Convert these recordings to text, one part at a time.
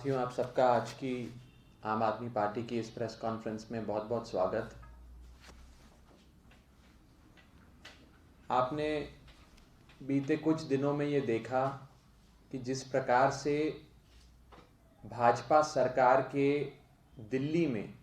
साथियों, आप सबका आज की आम आदमी पार्टी की इस प्रेस कॉन्फ्रेंस में बहुत बहुत स्वागत। आपने बीते कुछ दिनों में ये देखा कि जिस प्रकार से भाजपा सरकार के दिल्ली में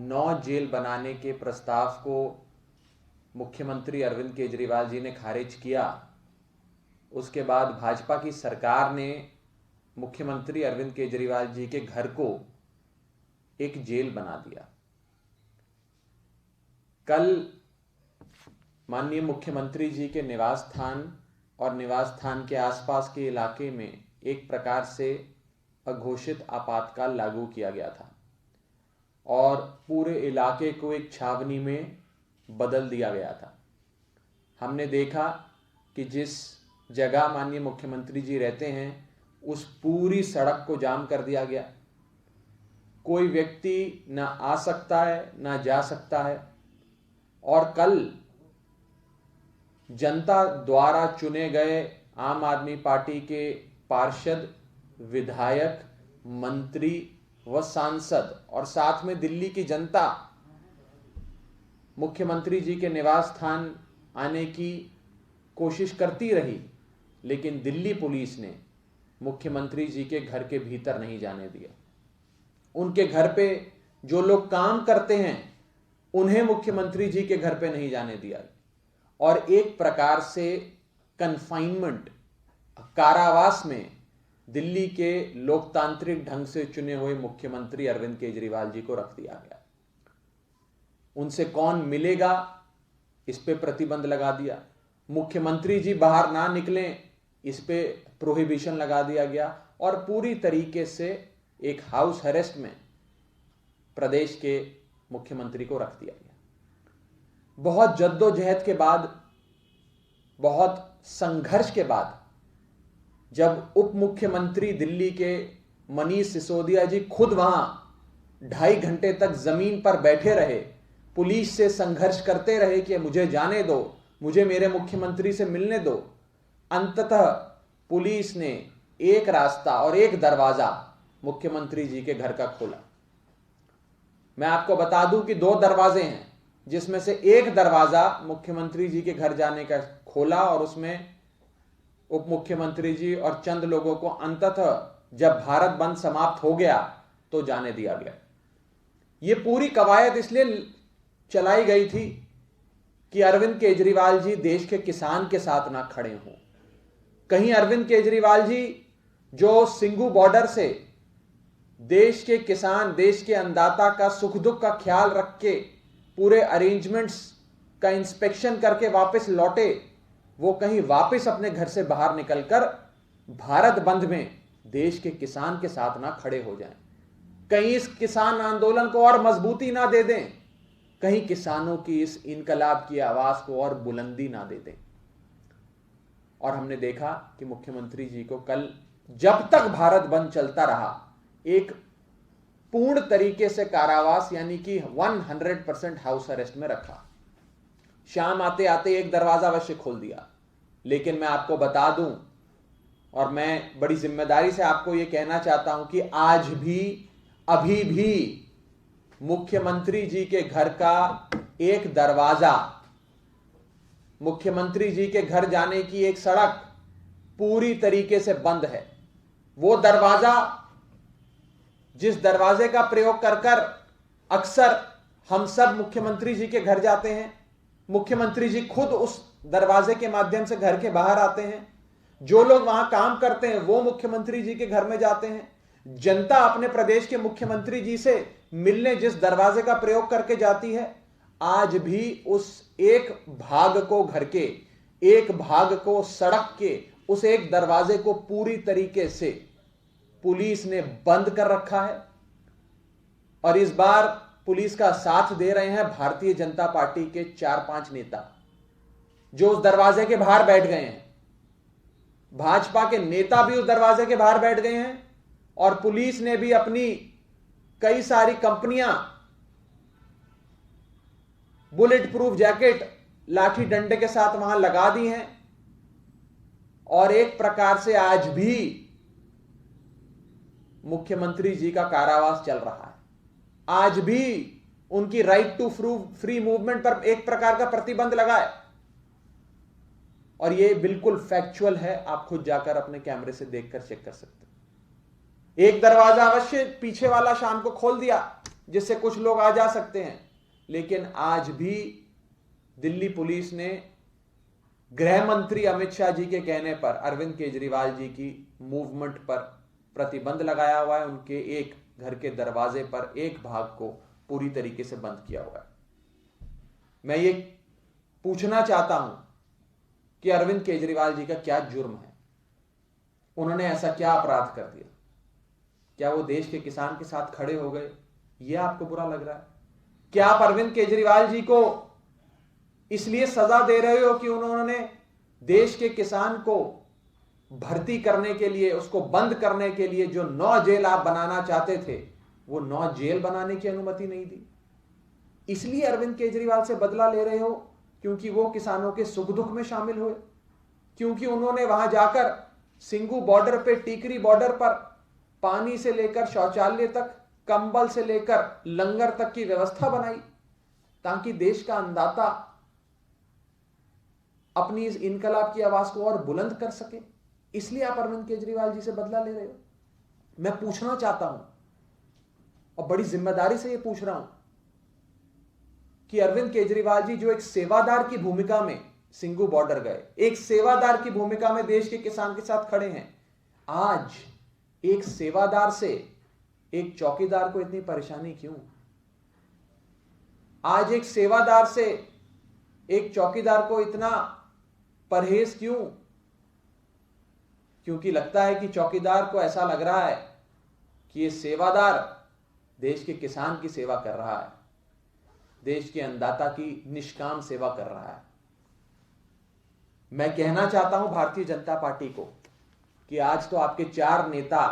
9 जेल बनाने के प्रस्ताव को मुख्यमंत्री अरविंद केजरीवाल जी ने खारिज किया, उसके बाद भाजपा की सरकार ने मुख्यमंत्री अरविंद केजरीवाल जी के घर को एक जेल बना दिया। कल माननीय मुख्यमंत्री जी के निवास स्थान और निवास स्थान के आसपास के इलाके में एक प्रकार से अघोषित आपातकाल लागू किया गया था और पूरे इलाके को एक छावनी में बदल दिया गया था। हमने देखा कि जिस जगह माननीय मुख्यमंत्री जी रहते हैं उस पूरी सड़क को जाम कर दिया गया। कोई व्यक्ति ना आ सकता है ना जा सकता है। और कल जनता द्वारा चुने गए आम आदमी पार्टी के पार्षद, विधायक, मंत्री व सांसद और साथ में दिल्ली की जनता मुख्यमंत्री जी के निवास स्थान आने की कोशिश करती रही, लेकिन दिल्ली पुलिस ने मुख्यमंत्री जी के घर के भीतर नहीं जाने दिया। उनके घर पे जो लोग काम करते हैं उन्हें मुख्यमंत्री जी के घर पे नहीं जाने दिया और एक प्रकार से कन्फाइनमेंट, कारावास में दिल्ली के लोकतांत्रिक ढंग से चुने हुए मुख्यमंत्री अरविंद केजरीवाल जी को रख दिया गया। उनसे कौन मिलेगा इस पे प्रतिबंध लगा दिया। मुख्यमंत्री जी बाहर ना निकलें इस पे प्रोहिबिशन लगा दिया गया और पूरी तरीके से एक हाउस अरेस्ट में प्रदेश के मुख्यमंत्री को रख दिया गया। बहुत जद्दोजहद के बाद, बहुत संघर्ष के बाद जब उप मुख्यमंत्री दिल्ली के मनीष सिसोदिया जी खुद वहां 2.5 घंटे तक जमीन पर बैठे रहे, पुलिस से संघर्ष करते रहे कि मुझे जाने दो, मुझे मेरे मुख्यमंत्री से मिलने दो, अंततः पुलिस ने एक रास्ता और एक दरवाजा मुख्यमंत्री जी के घर का खोला। मैं आपको बता दूं कि 2 दरवाजे हैं, जिसमें से एक दरवाजा मुख्यमंत्री जी के घर जाने का खोला और उसमें उप मुख्यमंत्री जी और चंद लोगों को अंततः जब भारत बंद समाप्त हो गया तो जाने दिया गया। यह पूरी कवायद इसलिए चलाई गई थी कि अरविंद केजरीवाल जी देश के किसान के साथ ना खड़े हों। कहीं अरविंद केजरीवाल जी जो सिंगू बॉर्डर से देश के किसान, देश के अन्नदाता का सुख दुख का ख्याल रख के पूरे अरेंजमेंट्स का इंस्पेक्शन करके वापस लौटे, वो कहीं वापस अपने घर से बाहर निकलकर भारत बंद में देश के किसान के साथ ना खड़े हो जाएं। कहीं इस किसान आंदोलन को और मजबूती ना दे दें, कहीं किसानों की इस इनकलाब की आवाज को और बुलंदी ना दे दें। और हमने देखा कि मुख्यमंत्री जी को कल जब तक भारत बंद चलता रहा एक पूर्ण तरीके से कारावास यानी कि 100% हाउस अरेस्ट में रखा। शाम आते आते एक दरवाजा अवश्य खोल दिया, लेकिन मैं आपको बता दूं और मैं बड़ी जिम्मेदारी से आपको यह कहना चाहता हूं कि आज भी, अभी भी मुख्यमंत्री जी के घर का एक दरवाजा, मुख्यमंत्री जी के घर जाने की एक सड़क पूरी तरीके से बंद है। वो दरवाजा जिस दरवाजे का प्रयोग कर कर अक्सर हम सब मुख्यमंत्री जी के घर जाते हैं, मुख्यमंत्री जी खुद उस दरवाजे के माध्यम से घर के बाहर आते हैं। जो लोग वहां काम करते हैं वो मुख्यमंत्री जी के घर में जाते हैं। जनता अपने प्रदेश के मुख्यमंत्री जी से मिलने जिस दरवाजे का प्रयोग करके जाती है, आज भी उस एक भाग को, घर के एक भाग को, सड़क के उस एक दरवाजे को पूरी तरीके से पुलिस ने बंद कर रखा है। और इस बार पुलिस का साथ दे रहे हैं भारतीय जनता पार्टी के 4-5 नेता जो उस दरवाजे के बाहर बैठ गए हैं। भाजपा के नेता भी उस दरवाजे के बाहर बैठ गए हैं और पुलिस ने भी अपनी कई सारी कंपनियां बुलेट प्रूफ जैकेट, लाठी डंडे के साथ वहां लगा दी हैं। और एक प्रकार से आज भी मुख्यमंत्री जी का कारावास चल रहा है। आज भी उनकी राइट टू फ्री मूवमेंट पर एक प्रकार का प्रतिबंध लगा है, और यह बिल्कुल फैक्चुअल है। आप खुद जाकर अपने कैमरे से देखकर चेक कर सकते हैं। एक दरवाजा अवश्य पीछे वाला शाम को खोल दिया जिससे कुछ लोग आ जा सकते हैं, लेकिन आज भी दिल्ली पुलिस ने गृह मंत्री अमित शाह जी के कहने पर अरविंद केजरीवाल जी की मूवमेंट पर प्रतिबंध लगाया हुआ है। उनके एक घर के दरवाजे पर एक भाग को पूरी तरीके से बंद किया हुआ है। मैं ये पूछना चाहता हूं कि अरविंद केजरीवाल जी का क्या जुर्म है? उन्होंने ऐसा क्या अपराध कर दिया? क्या वो देश के किसान के साथ खड़े हो गए? यह आपको बुरा लग रहा है? क्या आप अरविंद केजरीवाल जी को इसलिए सजा दे रहे हो कि उन्होंने देश के किसान को भर्ती करने के लिए, उसको बंद करने के लिए जो 9 जेल आप बनाना चाहते थे, वो 9 जेल बनाने की अनुमति नहीं दी? इसलिए अरविंद केजरीवाल से बदला ले रहे हो क्योंकि वो किसानों के सुख दुख में शामिल हुए, क्योंकि उन्होंने वहां जाकर सिंगू बॉर्डर पे, टीकरी बॉर्डर पर पानी से लेकर शौचालय तक, कंबल से लेकर लंगर तक की व्यवस्था बनाई ताकि देश का अन्नदाता अपनी इस इनकलाब की आवाज को और बुलंद कर सके। इसलिए आप अरविंद केजरीवाल जी से बदला ले रहे हो? मैं पूछना चाहता हूं, और बड़ी जिम्मेदारी से यह पूछ रहा हूं, कि अरविंद केजरीवाल जी जो एक सेवादार की भूमिका में सिंगू बॉर्डर गए, एक सेवादार की भूमिका में देश के किसान के साथ खड़े हैं, आज एक सेवादार से एक चौकीदार को इतनी परेशानी क्यों? आज एक सेवादार से एक चौकीदार को इतना परहेज क्यों? क्योंकि लगता है कि चौकीदार को ऐसा लग रहा है कि ये सेवादार देश के किसान की सेवा कर रहा है, देश के अन्नदाता की निष्काम सेवा कर रहा है। मैं कहना चाहता हूं भारतीय जनता पार्टी को कि आज तो आपके 4 नेता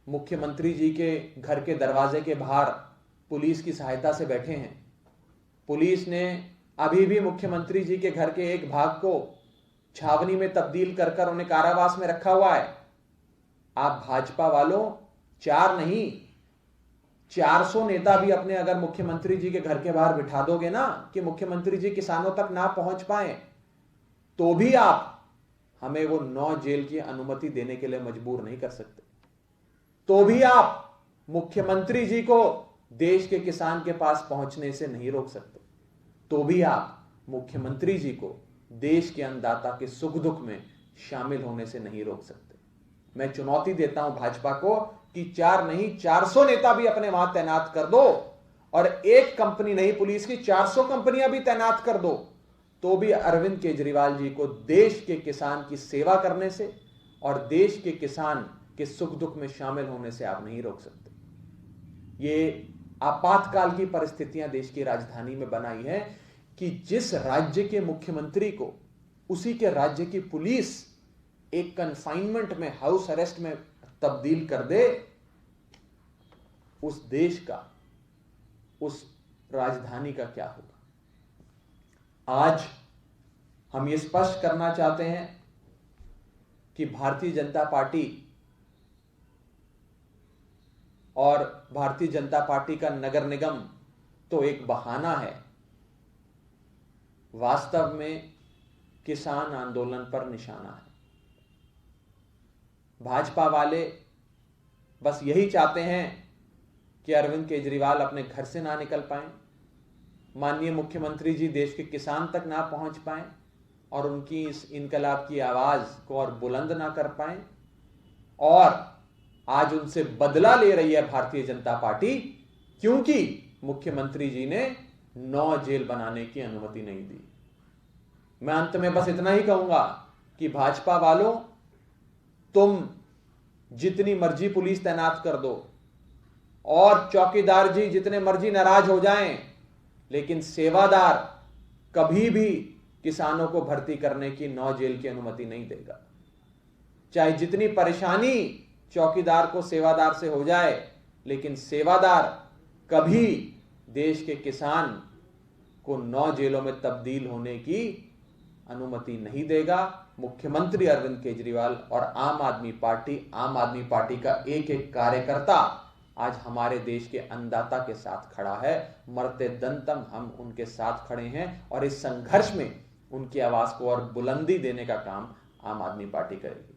मुख्यमंत्री जी के घर के दरवाजे के बाहर पुलिस की सहायता से बैठे हैं। पुलिस ने अभी भी मुख्यमंत्री जी के घर के एक भाग को छावनी में तब्दील कर कर उन्हें कारावास में रखा हुआ है। आप भाजपा वालों 4 नहीं 400 नेता भी अपने अगर मुख्यमंत्री जी के घर के बाहर बिठा दोगे ना, कि मुख्यमंत्री जी किसानों तक ना पहुंच पाए, तो भी आप हमें वो 9 जेल की अनुमति देने के लिए मजबूर नहीं कर सकते। तो भी आप मुख्यमंत्री जी को देश के किसान के पास पहुंचने से नहीं रोक सकते। तो भी आप मुख्यमंत्री जी को देश के अन्नदाता के सुख दुख में शामिल होने से नहीं रोक सकते। मैं चुनौती देता हूं भाजपा को कि 4 नहीं 400 नेता भी अपने वहां तैनात कर दो, और एक कंपनी नहीं पुलिस की 400 कंपनियां भी तैनात कर दो, तो भी अरविंद केजरीवाल जी को देश के किसान की सेवा करने से और देश के किसान के सुख दुख में शामिल होने से आप नहीं रोक सकते। ये आपातकाल की परिस्थितियां देश की राजधानी में बनाई है कि जिस राज्य के मुख्यमंत्री को उसी के राज्य की पुलिस एक कन्फाइनमेंट में, हाउस अरेस्ट में तब्दील कर दे, उस देश का, उस राजधानी का क्या होगा? आज हम ये स्पष्ट करना चाहते हैं कि भारतीय जनता पार्टी और भारतीय जनता पार्टी का नगर निगम तो एक बहाना है, वास्तव में किसान आंदोलन पर निशाना है। भाजपा वाले बस यही चाहते हैं कि अरविंद केजरीवाल अपने घर से ना निकल पाएं, माननीय मुख्यमंत्री जी देश के किसान तक ना पहुंच पाएं और उनकी इस इनकलाब की आवाज को और बुलंद ना कर पाएं, और आज उनसे बदला ले रही है भारतीय जनता पार्टी क्योंकि मुख्यमंत्री जी ने 9 जेल बनाने की अनुमति नहीं दी। मैं अंत में बस इतना ही कहूंगा कि भाजपा वालों, तुम जितनी मर्जी पुलिस तैनात कर दो और चौकीदार जी जितने मर्जी नाराज हो जाएं, लेकिन सेवादार कभी भी किसानों को भर्ती करने की 9 जेल की अनुमति नहीं देगा। चाहे जितनी परेशानी चौकीदार को सेवादार से हो जाए, लेकिन सेवादार कभी देश के किसान को 9 जेलों में तब्दील होने की अनुमति नहीं देगा। मुख्यमंत्री अरविंद केजरीवाल और आम आदमी पार्टी का एक एक कार्यकर्ता आज हमारे देश के अन्नदाता के साथ खड़ा है। मरते दम तक हम उनके साथ खड़े हैं और इस संघर्ष में उनकी आवाज को और बुलंदी देने का काम आम आदमी पार्टी करेगी।